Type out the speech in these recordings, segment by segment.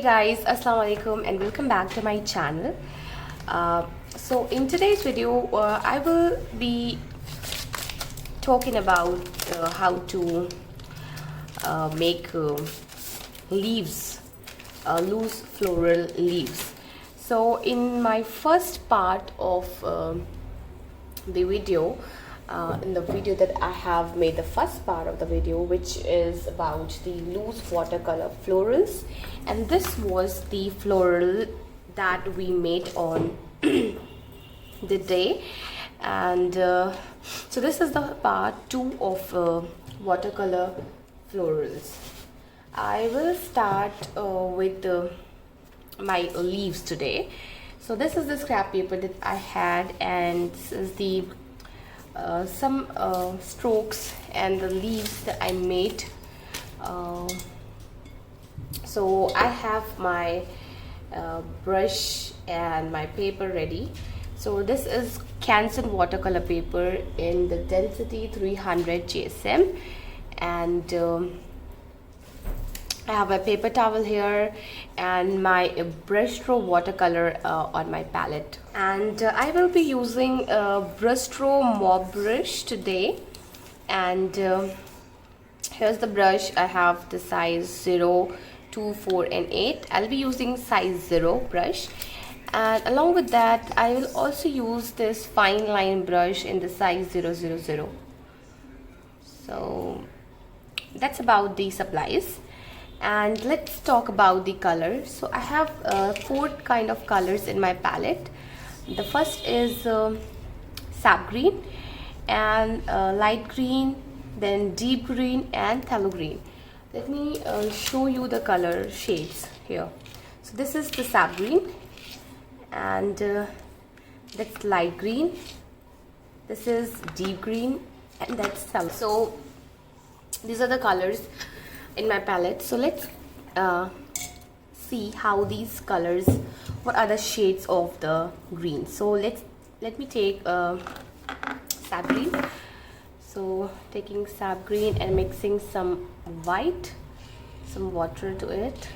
guys, assalamu alaikum and welcome back to my channel. So in today's video I will be talking about how to make leaves, loose floral leaves. So in my first part of the video, in the video that I have made, the first part of the video, which is about the loose watercolor florals, and this was the floral that we made on the day. And so this is the part 2 of watercolor florals. I will start with my leaves today. So this is the scrap paper that I had, and this is the some strokes and the leaves that I made. So I have my brush and my paper ready. So this is Canson watercolor paper in the density 300 GSM, and I have a paper towel here and my brushstroke watercolor on my palette. And I will be using a brushstroke mop brush today. And here's the brush. I have the size 0, 2, 4 and 8. I'll be using size 0 brush. And along with that, I will also use this fine line brush in the size 000. So that's about the supplies. And let's talk about the colors. So I have 4 kind of colors in my palette. The first is sap green, and light green, then deep green and phthalo green. Let me show you the color shades here. So this is the sap green, and that's light green. This is deep green, and that's phthalo. So these are the colors in my palette. So let's see how these colors, what are the shades of the green. So let me take sap green. So taking sap green and mixing some white, some water to it,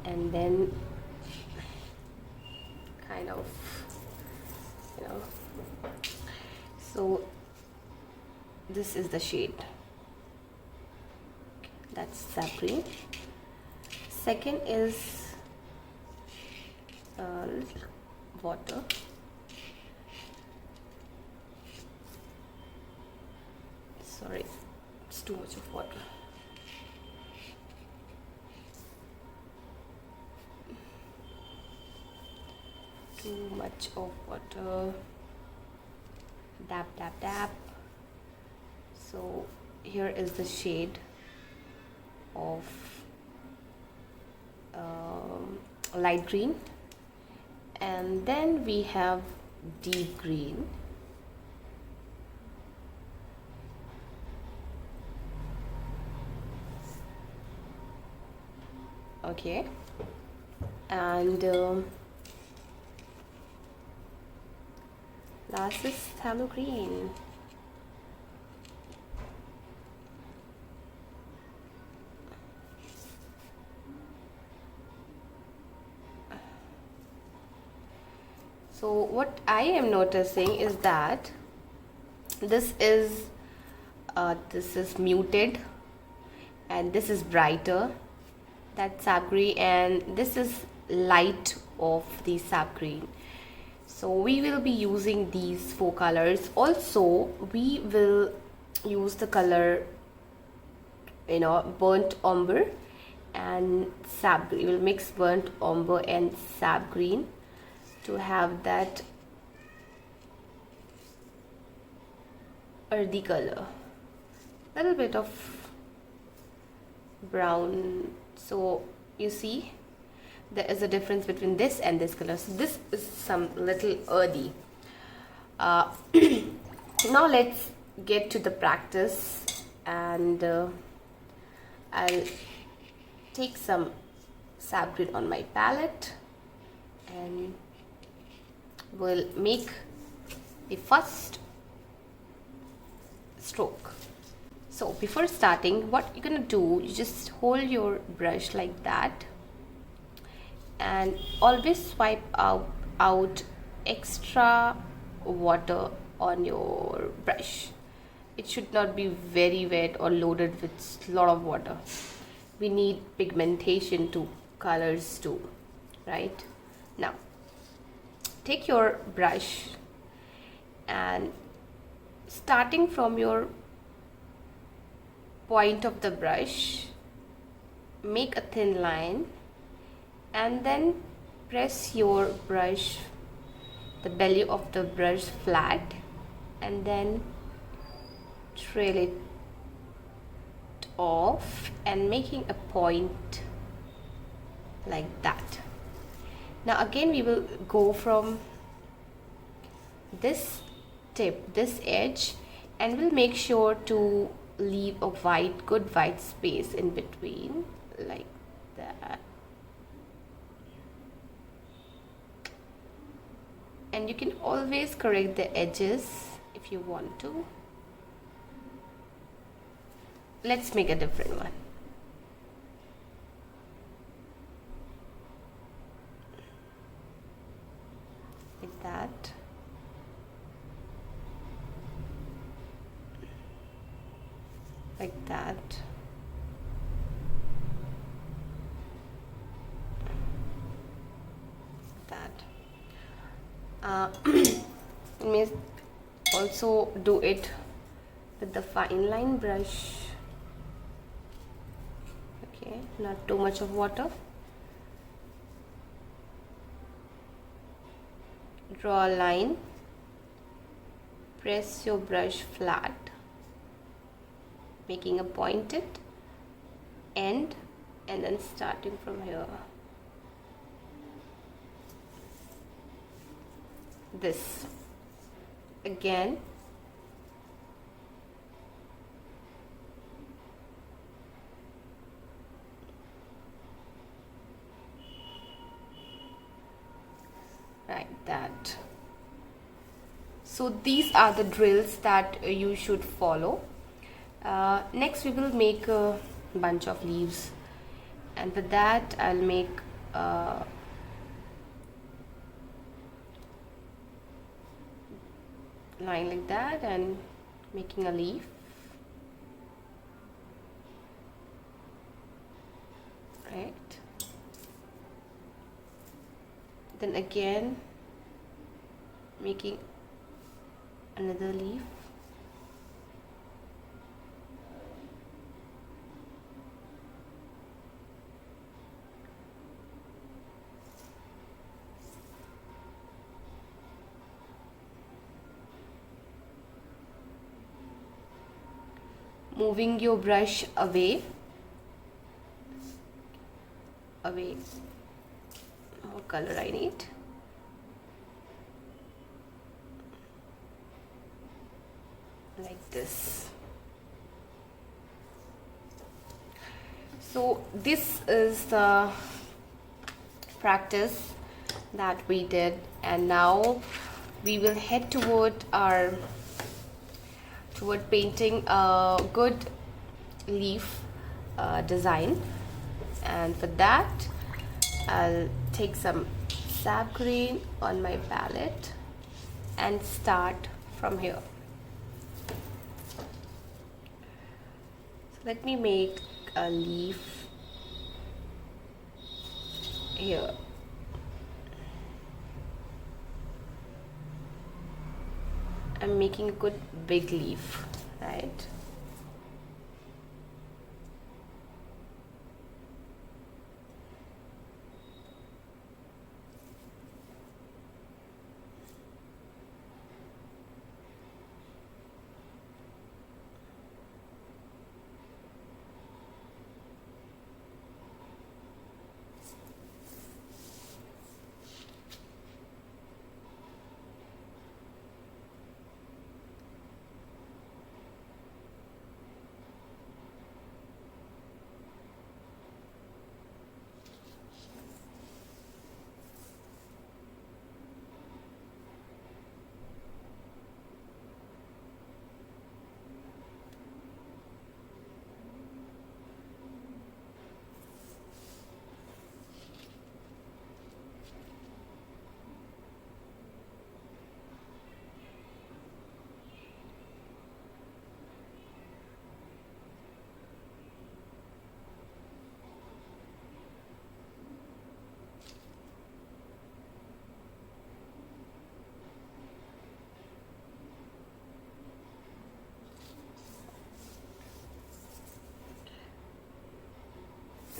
and then kind of, so this is the shade. That's sap green. Second is water. Sorry, it's too much of water. Too much of water. Dab, dab, dab. So here is the shade of light green, and then we have deep green, okay, and last is phthalo green. So what I am noticing is that this is muted, and this is brighter, that's sap green, and this is light of the sap green. So we will be using these 4 colors. Also we will use the color, burnt umber and sap green. We will mix burnt umber and sap green to have that earthy color, a little bit of brown. So you see there is a difference between this and this color. So this is some little earthy. Now let's get to the practice, and I'll take some sap green on my palette and will make the first stroke. So before starting, what you're gonna do, you just hold your brush like that and always swipe out extra water on your brush. It should not be very wet or loaded with a lot of water. We need pigmentation to colors too, right? Now take your brush and starting from your point of the brush, make a thin line and then press your brush, the belly of the brush flat, and then trail it off and making a point like that. Now again we will go from this tip, this edge, and we'll make sure to leave a good white space in between like that. And you can always correct the edges if you want to. Let's make a different one. Like that. Like that. You may also do it with the fine line brush. Okay, not too much of water. Draw a line, press your brush flat, making a pointed end, and then starting from here. This again. Like that. So these are the drills that you should follow. Next we will make a bunch of leaves, and for that I'll make line like that and making a leaf. Right. Then again making another leaf. Moving your brush away. More color I need. Like this. So this is the practice that we did, and now we will head toward painting a good leaf design. And for that I'll take some sap green on my palette and start from here. So let me make a leaf here. I'm making a good big leaf, right?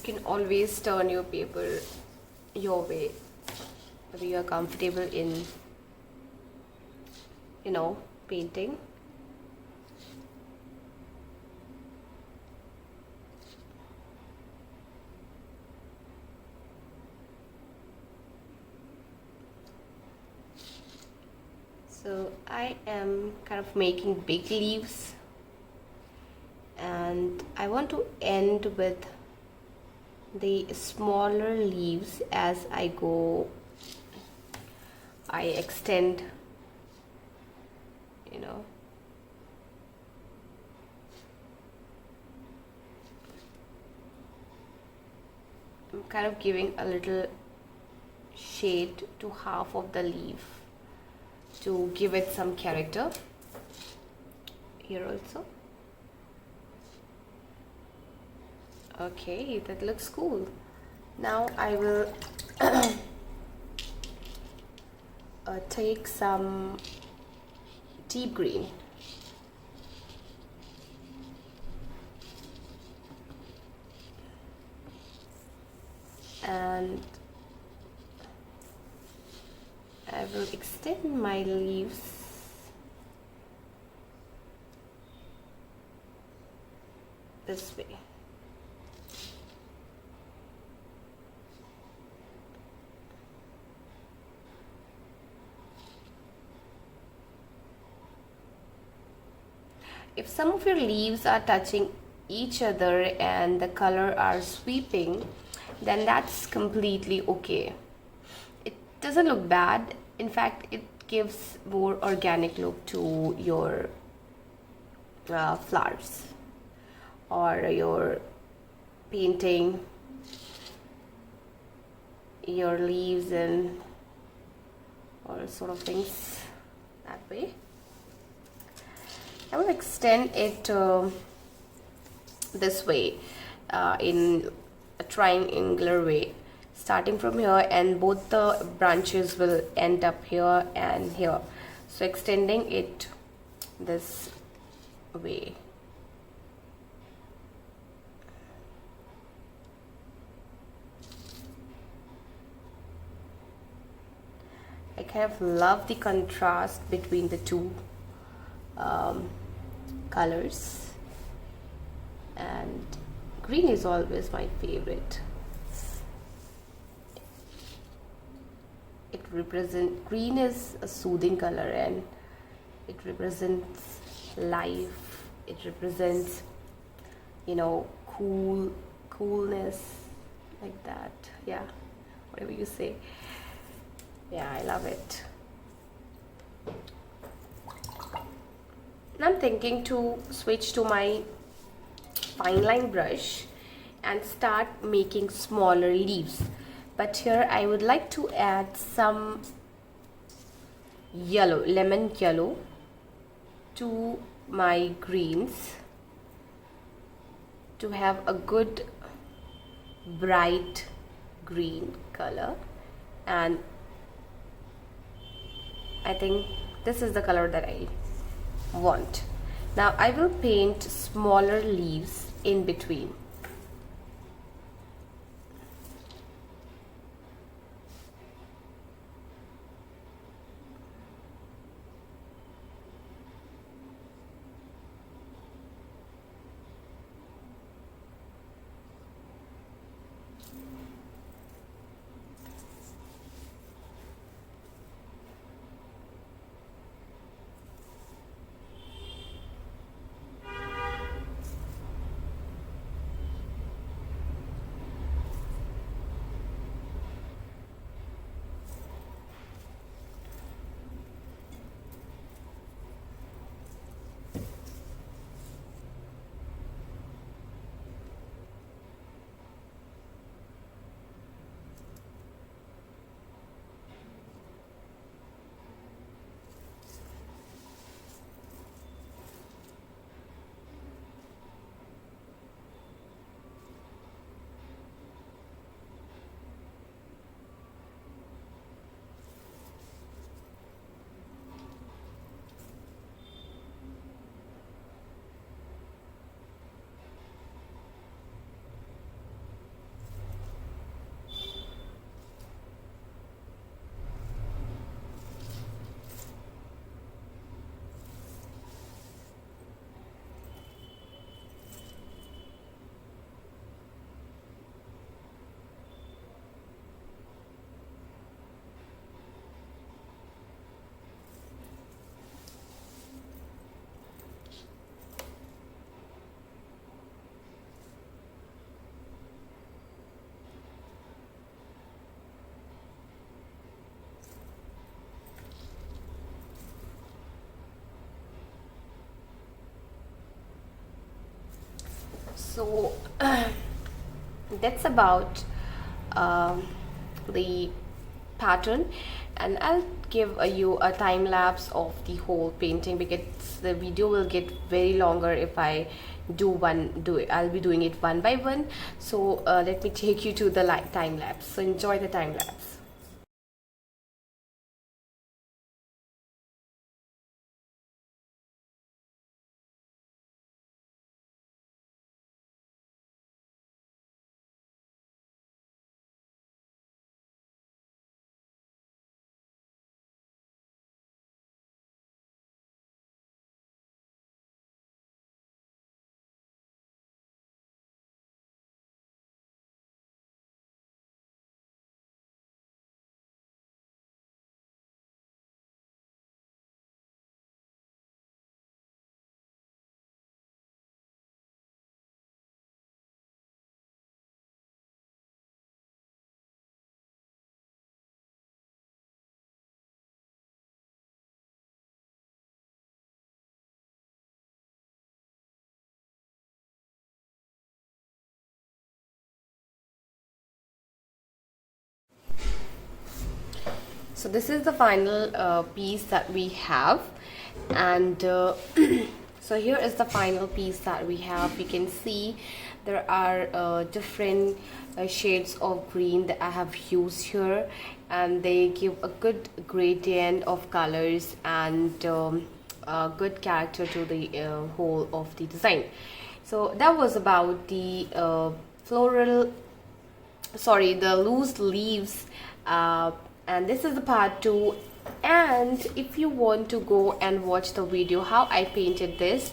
can always turn your paper your way, whether you are comfortable in, painting. So I am kind of making big leaves, and I want to end with the smaller leaves as I go. I extend, I'm kind of giving a little shade to half of the leaf to give it some character here also. Okay, that looks cool. Now I will take some deep green and I will extend my leaves this way. If some of your leaves are touching each other and the color are sweeping, then that's completely okay. It doesn't look bad. In fact, it gives more organic look to your flowers or your painting, your leaves and all sort of things that way. I will extend it this way in a triangular way, starting from here, and both the branches will end up here and here. So extending it this way. I kind of love the contrast between the two colors, and green is always my favorite. Green is a soothing color, and it represents life. It represents, coolness, like that. Yeah, whatever you say. Yeah, I love it. I'm thinking to switch to my fine line brush and start making smaller leaves, but here I would like to add some yellow, lemon yellow, to my greens to have a good bright green color, and I think this is the color that I want. Now I will paint smaller leaves in between. So that's about the pattern, and I'll give you a time lapse of the whole painting because the video will get very longer if I I'll be doing it one by one. So let me take you to the time lapse. So enjoy the time lapse. So this is the final piece that we have, and so here is the final piece that we have. You can see there are different shades of green that I have used here, and they give a good gradient of colors and a good character to the whole of the design. So that was about the the loose leaves, and this is the part 2. And if you want to go and watch the video how I painted this,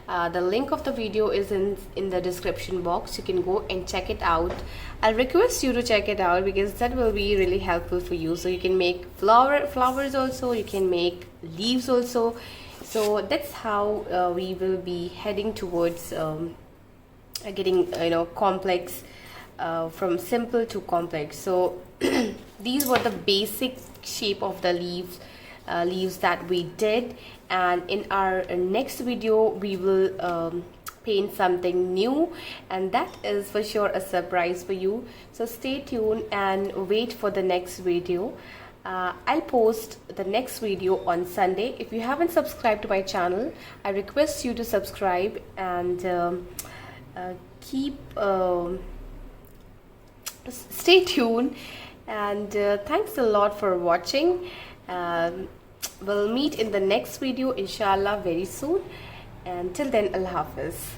the link of the video is in the description box. You can go and check it out. I'll request you to check it out because that will be really helpful for you. So you can make flowers also, you can make leaves also. So that's how we will be heading towards getting complex, from simple to complex. So these were the basic shape of the leaves that we did, and in our next video we will paint something new, and that is for sure a surprise for you. So stay tuned and wait for the next video. I'll post the next video on Sunday. If you haven't subscribed to my channel, I request you to subscribe and stay tuned. And thanks a lot for watching. We'll meet in the next video inshallah very soon, and till then, Allah Hafiz.